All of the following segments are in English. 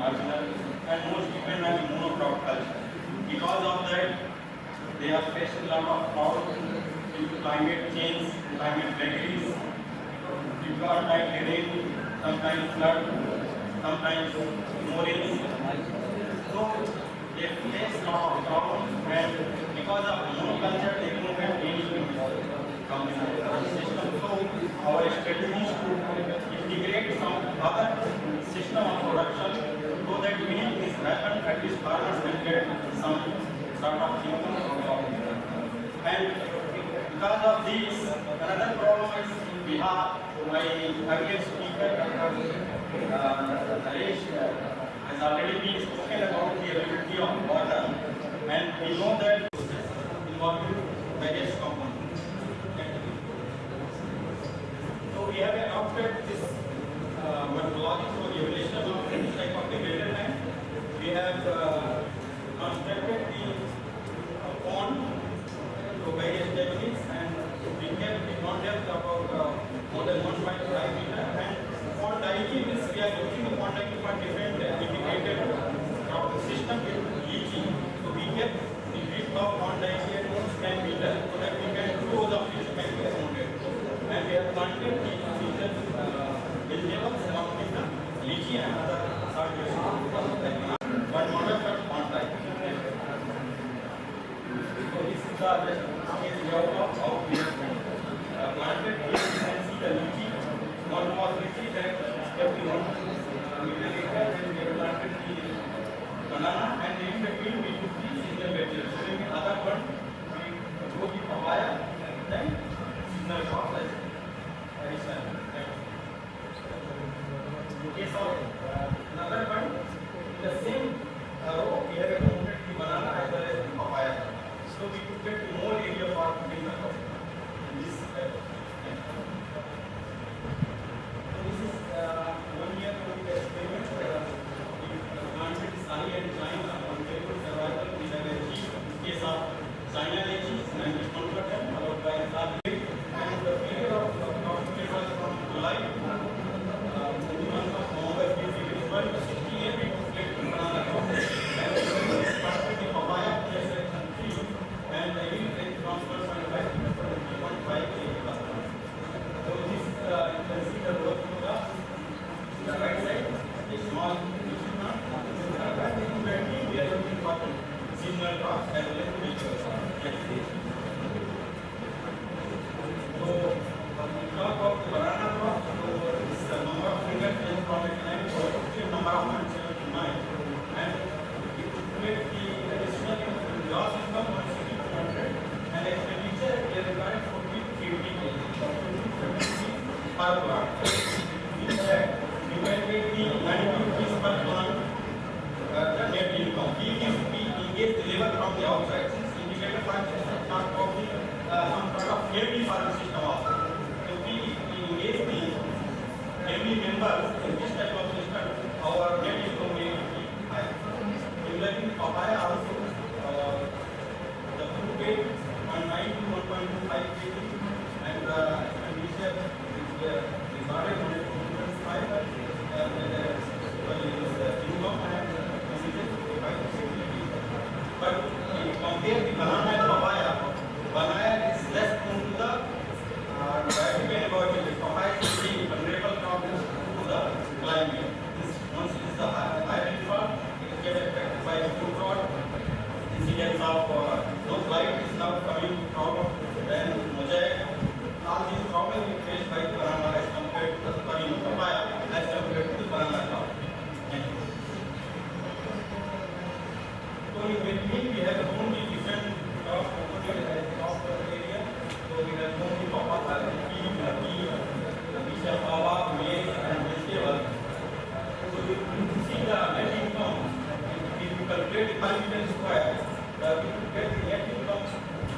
marginal, and most depend on monocrop culture. Because of that, they have faced a lot of problems due to climate change, climate vagaries. It got like rain, sometimes flood, sometimes no rain. So they face a lot of problems, and because of monoculture, they don't have any from the system. So our strategy is to integrate some other system of production so that when this happens, at least farmers can get some sort of income from it. And because of this, another problem is in Bihar. My earlier speaker, Naresh, has already been spoken about the availability of water, and we know that involving various components. So we have adopted this methodology for the evaluation of this type of degraded land. We have constructed the pond to various techniques, and we kept the pond depth about more than 1.5 meter. And pond dike means we are using the pond dike for different integrated crop system with leaching. So we kept the width of pond dike at 10 meter so that we can grow the fish can be promoted. And we have planted the season vegetables along with the lychee and other sort of one model for pond dike. So this is the layout of how we have planted. Here you can see the lychee. One was lychee, then kept in 1 meter acre, and we have planted the banana, and in between we took the seasonal vegetables. So in the other one, we grow the papaya, then seasonal crops like additional. Okay, so another one, in the same row, we have counted the banana as well as the papaya. So we could get more area for putting the crop in this type of thing. So this is 1 year old experiment. We planted Sari and China on very good survival. We have achieved in case of China lychee 91%, followed by Sari. And the period of cultivation was from July to the month of November. It is 1 to 68 we could get banana crop. And we started the papaya section 3, and the yield rate transfer 0.5 to 3.5 kg. So this you can see the row to the right side, the small lychee plant. We are looking for seasonal crops as well as vegetables. So when we talk of the banana crop, so this number of fingers is from 89 to number of 179, and we could make the additional gross income 160 and expenditure we are required 40 to 50 per plant. Means that we can take the 90 rupees per plant the net income. If we engage the labor from the outside, since integrated farm system is not probably some sort of family farm system also. So we engage the family members in this type of system, our net income may be higher. Similarly, papaya also, the food weight 0.9 to 1.25 kg, and the expenditure is regarded on 2.5, and the income and expenditure 55 to 60 kg. But if you compare the banana and papaya, banana is less prone to the dietary environment. Papaya is very vulnerable crop to the climate. Once it is a high rainfall, it can get affected by food rot. Incidence of no flight is now coming out of then mosaic. All these problems we face by the banana as compared to the papaya as compared to the banana crop. Thank you. So in between we have only different crop area. So we have only papaya, pea, fava, maize, and vegetable. So you see the net income. If you calculate the 5 meter square, we could get the net income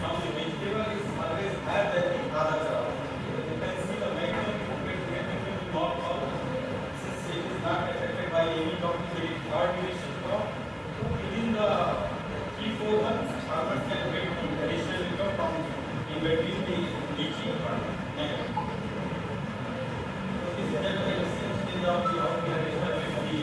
from the vegetable is always higher than the other crop. You can see the maximum you could get net income in all crops, since it is not affected by any of the hard duration crop. So within the 3-4 months, farmers can get additional income from in between the lychee and net. So this is the essence of the how we have established the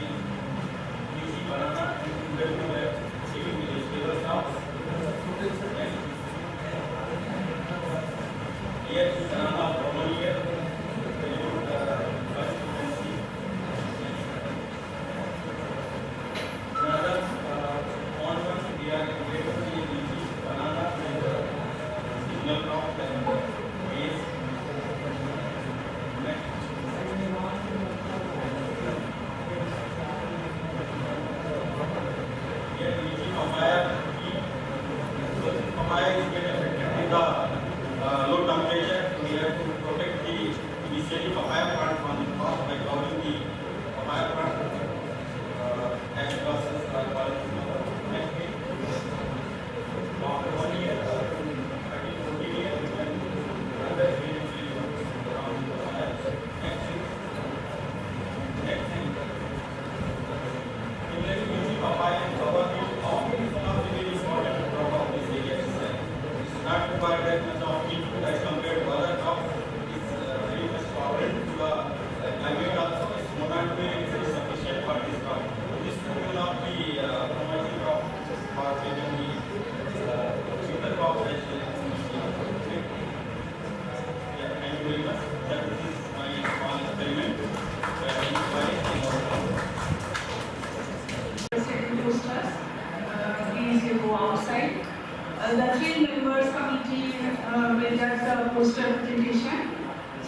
The 3 members committee will just poster presentation.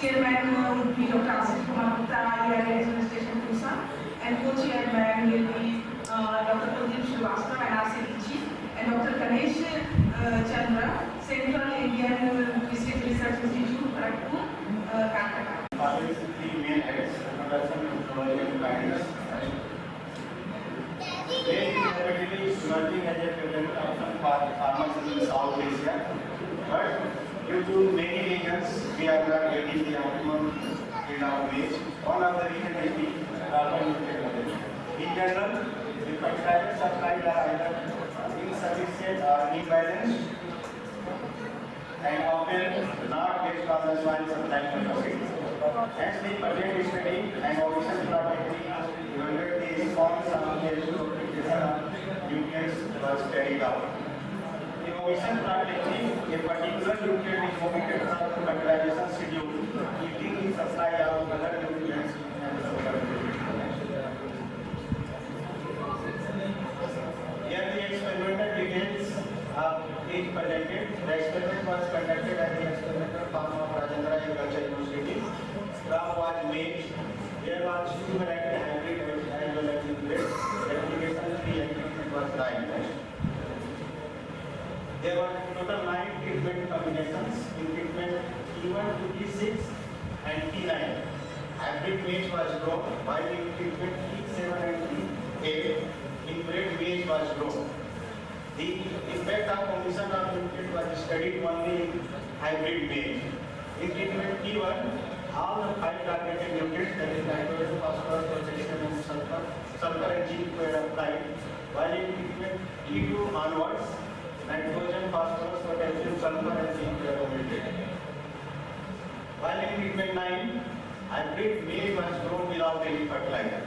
Chairman would be Dr. Asif Kumar Gupta, IRA Administration Kusa, and co-chairman will be Dr. Pradeep Srivastava and RCDG, and Dr. Ganesh Chandra, Central Indian District Research Institute, Kharagpur, Calcutta. Three main heads: introduction, methodology, and guidance. Trade is rapidly emerging as a prevalent option for farmers in South Asia, but due to many reasons, we are not getting the optimum in our maize. One of the reasons is the carbon technology. In general, the fertilizer supplies are either insufficient or imbalanced, and often not based on the soil supply capacity. Hence, the project study and audition project evaluate the response on the application of nutrients was carried out. The audition project, a particular nutrient is omitted from the fertilization schedule, keeping the supply of other nutrients and here the experimental details is presented. The experiment was conducted at the experimental farm of Rajendra Agriculture University. Crop was made. There was 2 varieties hybrid as well as hybrid. Application 3 activity was right. There were total 9 treatment combinations in treatment T1 to T6 and T9. Hybrid maize was grown, while in treatment T7 and T8, inbred maize was grown. The effect of condition of nutrient was studied only in hybrid maize. In treatment T1, all the 5 targeted nutrients, that is nitrogen, phosphorus, potassium, and sulfur and zinc were applied, while in treatment T2 onwards, nitrogen, phosphorus, potassium, sulfur, and zinc were omitted. While in treatment 9, hybrid maize was grown without any fertilizer.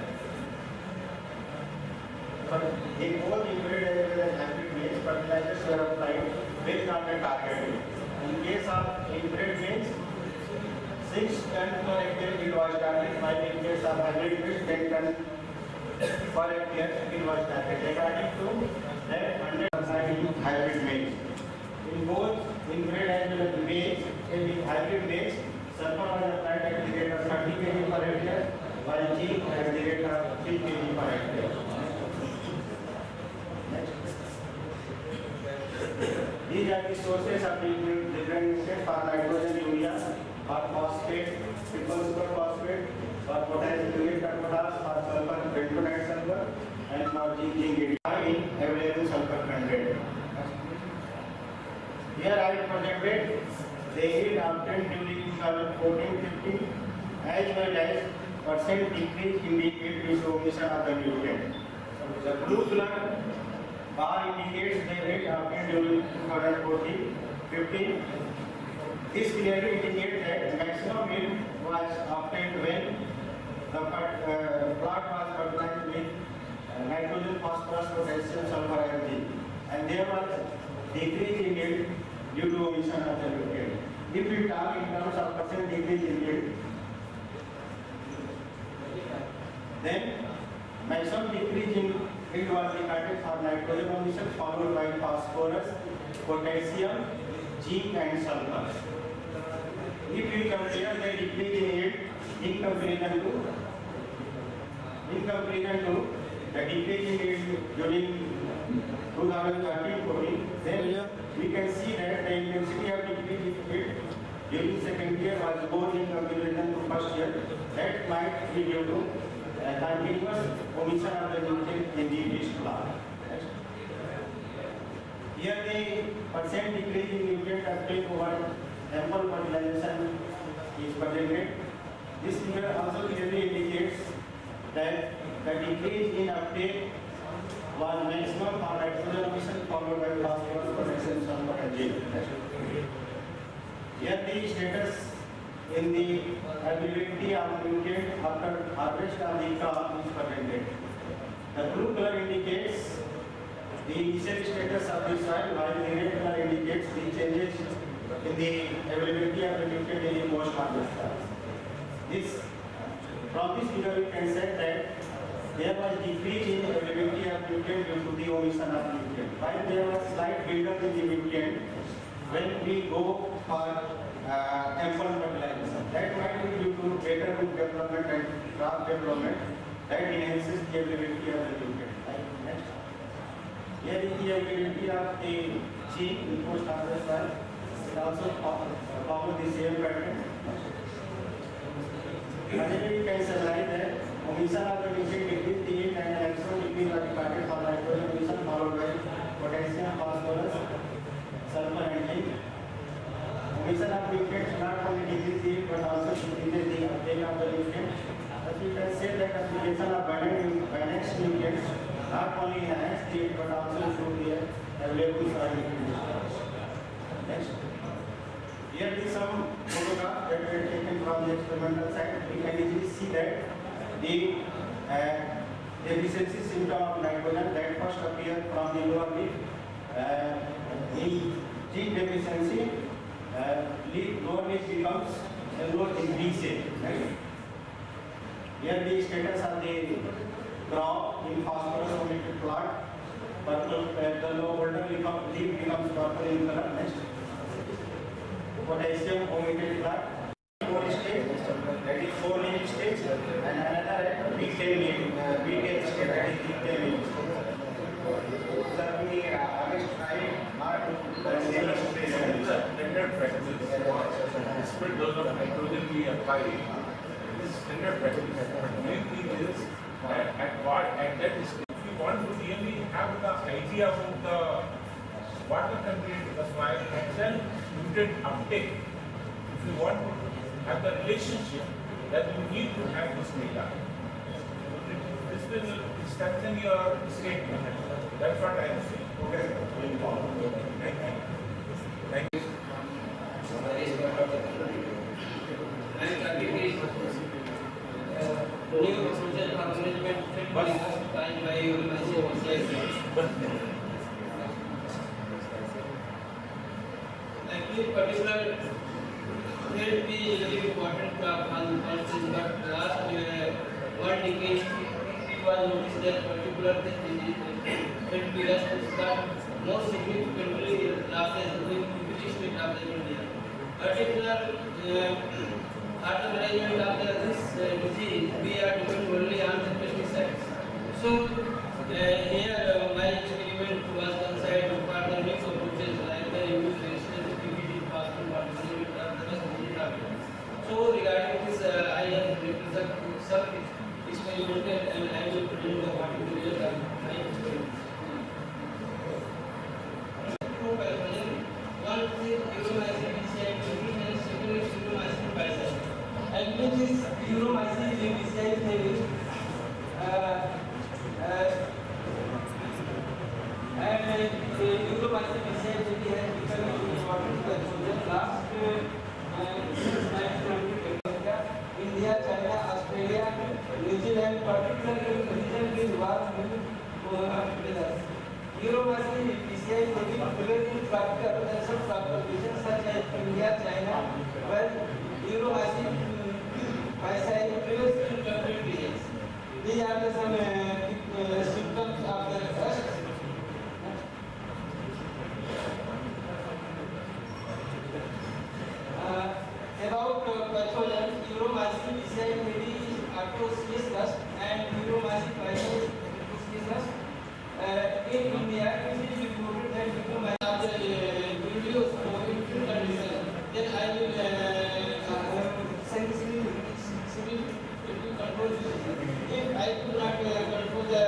In both inbred as well as hybrid maize, fertilizers were applied based on the target. In case of inbred maize, 6 tons per hectare it was targeted, while in case of hybrid maize, 10 tons per hectare it was targeted. Regarding to that 100% hybrid maize. In both inbred as well as maize, in hybrid maize, sulfur was applied at the rate of 30 kg per hectare, while zinc at the rate of 3 kg per hectare. These are the sources of different nutrients for nitrogen, urea, for phosphate, triple superphosphate, for potassium uriate of potash, for sulfur, bentonite sulfur, and for zinc in available sulfur content. Here I projected the yield obtained during 2014-15 as well as percent decrease in the yield due to omission of the nutrient. The blue color bar indicates the rate obtained during 2014-15. This clearly indicates that maximum yield was obtained when the plot was fertilized with nitrogen, phosphorus, potassium, sulfur, and zinc, and there was decrease in yield due to omission of the nutrient. If we talk in terms of percent decrease in yield, then maximum decrease in yield was recorded for nitrogen omission, followed by phosphorus, potassium, zinc, and sulfur. If we compare the decrease in yield in comparison to the decrease in yield during 2013-14, then we can see that the intensity of decrease in yield during second year was more in comparison to first year. That might be due to continuous omission of the nutrient in the yeast plot. Here the percent decrease in nutrient uptake over ample fertilization is presented. This figure also clearly indicates that the decrease in uptake was maximum for nitrogen omission, followed by phosphorus, potassium, sulfur, and zinc. Here the status in the availability of nutrient after harvest of the crop is presented. The blue color indicates the initial status of the soil, while the red color indicates the changes in the availability of the nutrient in the post harvest. From this figure we can say that there was decrease in availability of nutrient due to the omission of nutrient. While there was slight buildup in the nutrient when we go for ample fertilization. That might be due to better root development and crop development that enhances the availability of the nutrient. Next. Here is the availability of the seed post harvest soil. It also follows the same pattern. Finally, we can summarize that omission of the nutrient decrease the yield and maximum decrease of the target for nitrogen omission followed by potassium, phosphorus, sulfur and zinc. Omission of nutrients not only decrease the yield but also increases the uptake of the nutrients. Thus we can say that application of balanced nutrients not only enhance the yield but also improve the available soil nutrients. Next. Here is some photographs that were taken from the experimental side. We can easily see that the deficiency symptom of nitrogen that first appear from the lower leaf. In zinc deficiency, lower leaf becomes yellow in V shape. Right? Here the status of the crop in phosphorus omitted plot. Purple, the older leaf becomes purple in color. Next. Potassium omitted plot. 4 stage, that is 4 leaf stage, and another at B10 stage, that is B10 leaf stage. Certainly, August 5 are standard practice. Split dose of nitrogen we apply. This is standard practice. Main thing is at that stage, if you want to really have the idea of the water content in the soil and then nutrient uptake, if you want to have the relationship, then you need to have this data. This will strengthen your statement. That's what I am saying. Okay. Thank you. Thank you. New proposal for management by actually particular will be very important for policies, but last one decade it was noticed that particular will be less that more significantly losses in the state of the India. Particular after management of this disease, we are depending only on the pesticides. So here my experiment was considered for the mix of approaches like the use resistance, PPT, phosphorus, so regarding this, I have represented some experimental and I will present the what is the result of my experiment. One is uromycin BCI and second is uromycin biocide. And which is uromycin BCI theory and uromycin BCI theory has become important for the last India, China, Australia, New Zealand, particularly recently was with us. Uromycin BCI theory prevents fracture and subfracture lesions such as India, China, where uromycin biocide prevents inflammatory lesions. These are the some symptoms of the rust. About pathogens, uromycin BCI theory is arthrosis rust and uromycin biocide is rust. In India, it is reported that uromycin of the videos in field condition. Then I will sensitively control this. If I do not control the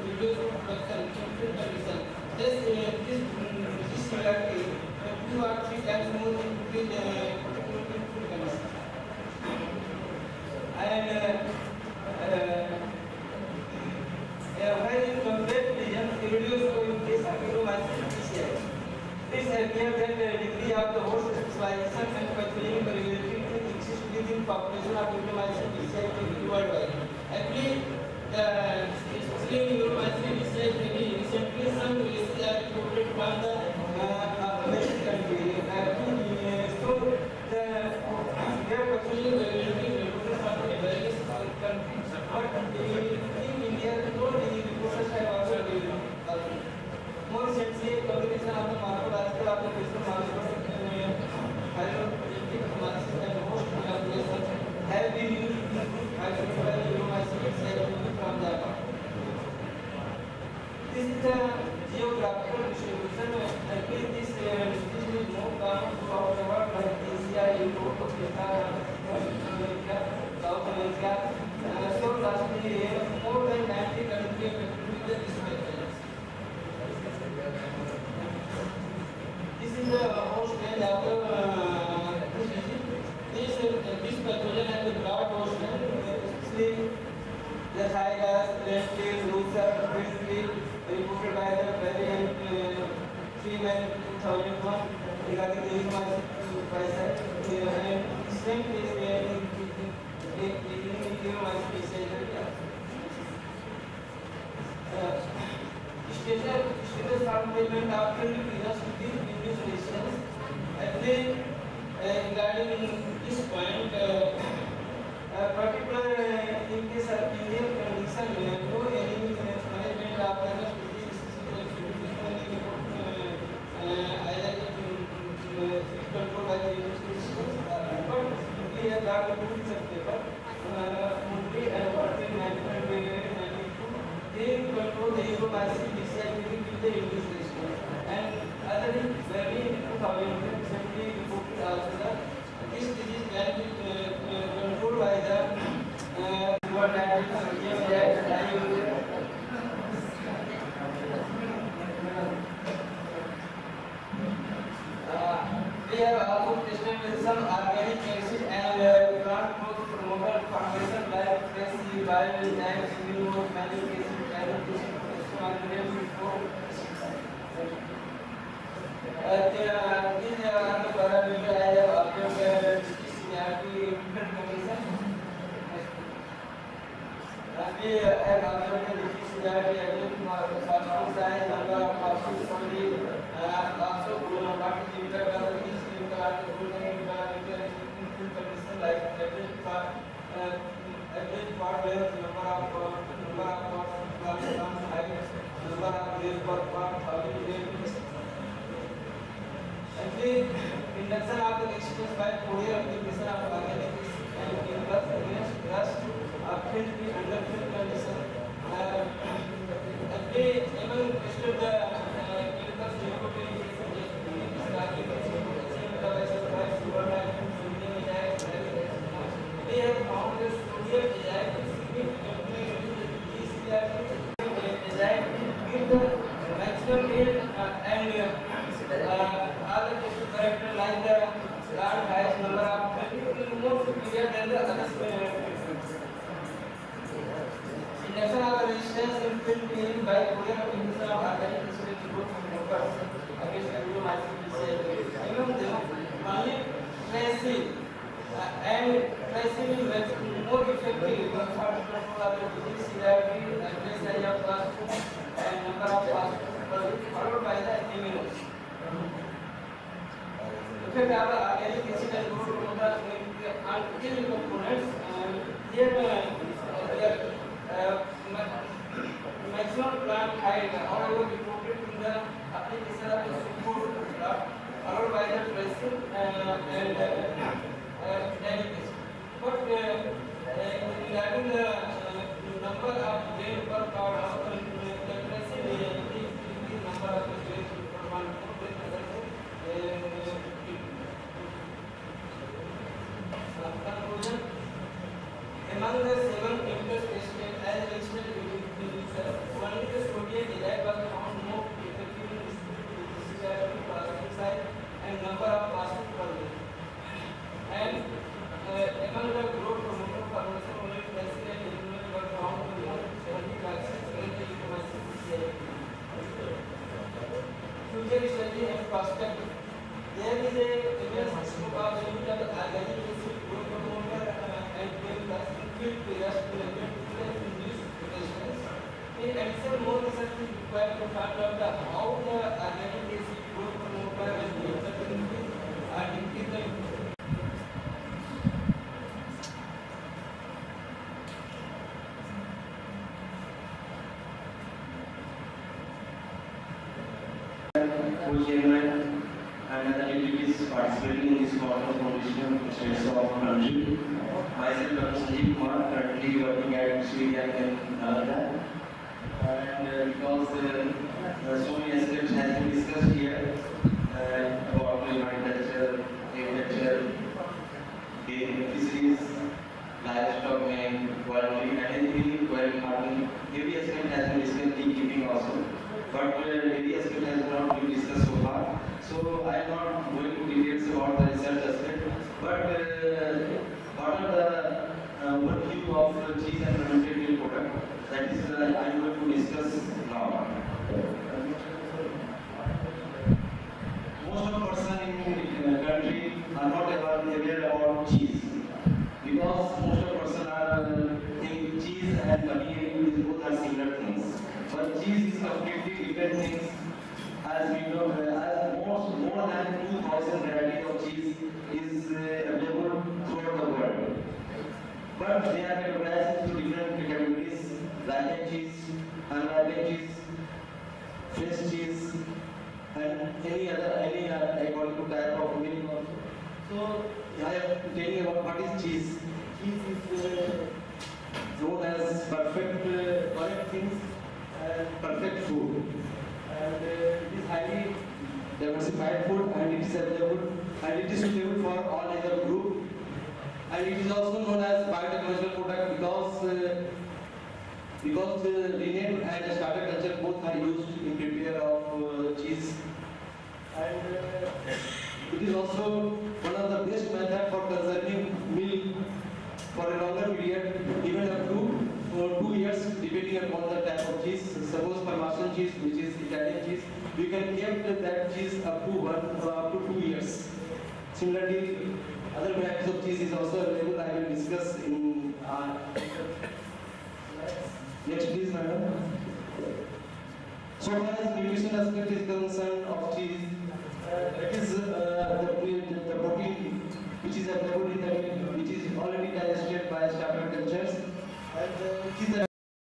videos production in field condition, this similarity 2 or 3 times more in field condition. And when you compare vision, you reduce in case of uromycin BCI. This appears that the degree of the host specialization and pathogenic regulatory exists within population of uromycin BCI worldwide. Actually, especially in uromycin BCI, recently some cases are reported from the American country. So the pathogenic regulatory reported from the various countries. But in India, This is the geographical distribution. Actually, this is more common throughout the world, like Asia, Europe, Africa, America, South America. So lastly, more than 90 countries have included this pathogen. This is the host range after this disease. This pathogen has a broad host range, especially the Thailand, Lentils, Lusa, Brisbane, reported by the variant 3/2001 regarding the parasite, and same case where status complement after the previous induced resistance. Actually, regarding this point, particular in case of Indian condition, no any management after the species either controlled by the institutions, but we have got a good paper. Mundry and Martin management they control the euromycin deciding with the induced resistance. And other than very 2020 reported also that this disease can be controlled by the World Health Organization. We have also tested with some organic acid and plant growth promoter formulation like fresh seed, bioenzymes, immunomanic acid, carotene, before. These are the parameters I have observed seniority commission. We have observed the seniority against particle size, number of particles only, also what is the impact of this impact condition like average part length, number of parts, height, number of days per part, actually, induction of the resistance by Fourier application of organic and impulse against rust of field under field condition. Actually, even tested the impulse geometry they have found the Fourier design significantly reduces design with the maximum yield and other character like the large highest number of more superior than the other induction of resistance in field being by Fourier application of organic research group members against euromycin. Among them, only tracy and tracy will be more effective for control of the disease severity, average size of plastic and number of plastic followed by the immunos. Effect of organic acid and growth promoter on kill components. Here maximum plant height, however, reported in the application of the support followed by the dressing and dedication. But regarding the number of grain per part, the dressing the number of grain per one. Conclusion: among the 7 chemicals tested as listed only the sodium derived was found more effective in distributing plastic size and number of plastic per liter. And among the growth promoter formulation only tracy and immunity were found to be 70 vaccines against the euromycin. Future study and prospect. There is a immense scope of the use of organic acid, growth promoter, and field periods to induce resistance. In addition, more research is required to find out how the organic acid, growth promoter, and field periods are increased. Co-chairman and other activities participating in this quarter competition states of country. Myself, Dr. Sanjeev Kumar, currently working at Sweden and Nalanda. because so many aspects has been discussed here about agriculture, fisheries, livestock, poultry, anything, farming. Every aspect has been discussed, beekeeping also. But every aspect has not been discussed so far. So I am not going to details about the research aspect. But what are the overview of cheese and fermented milk product? That is I am going to discuss now. Most of person in the country are not aware about cheese because most of person are think cheese and paneer both are similar things. But cheese is completely different things. As we know, more than 2,000 varieties of cheese is available throughout the world. But they are categorized into different categories: ripened cheese, unripened cheese, fresh cheese, and any according to type of milk also. So I am telling about what is cheese. Cheese is known as correct things and perfect food. And it is highly diversified food, and it is available and it is suitable for all age of group. And it is also known as biotechnological product because linear and starter culture both are used in prepare of cheese. And it is also one of the best method for conserving milk for a longer period, even up to 2 years, depending upon the type of cheese. Suppose Parmesan cheese, which is Italian cheese, we can keep that cheese up to 2 years. Similarly, other varieties of cheese is also available. I will discuss in next, please, madam. So far as nutrition aspect is concerned of cheese, it is the protein which is available in the milk, which is already digested by starter cultures, and it is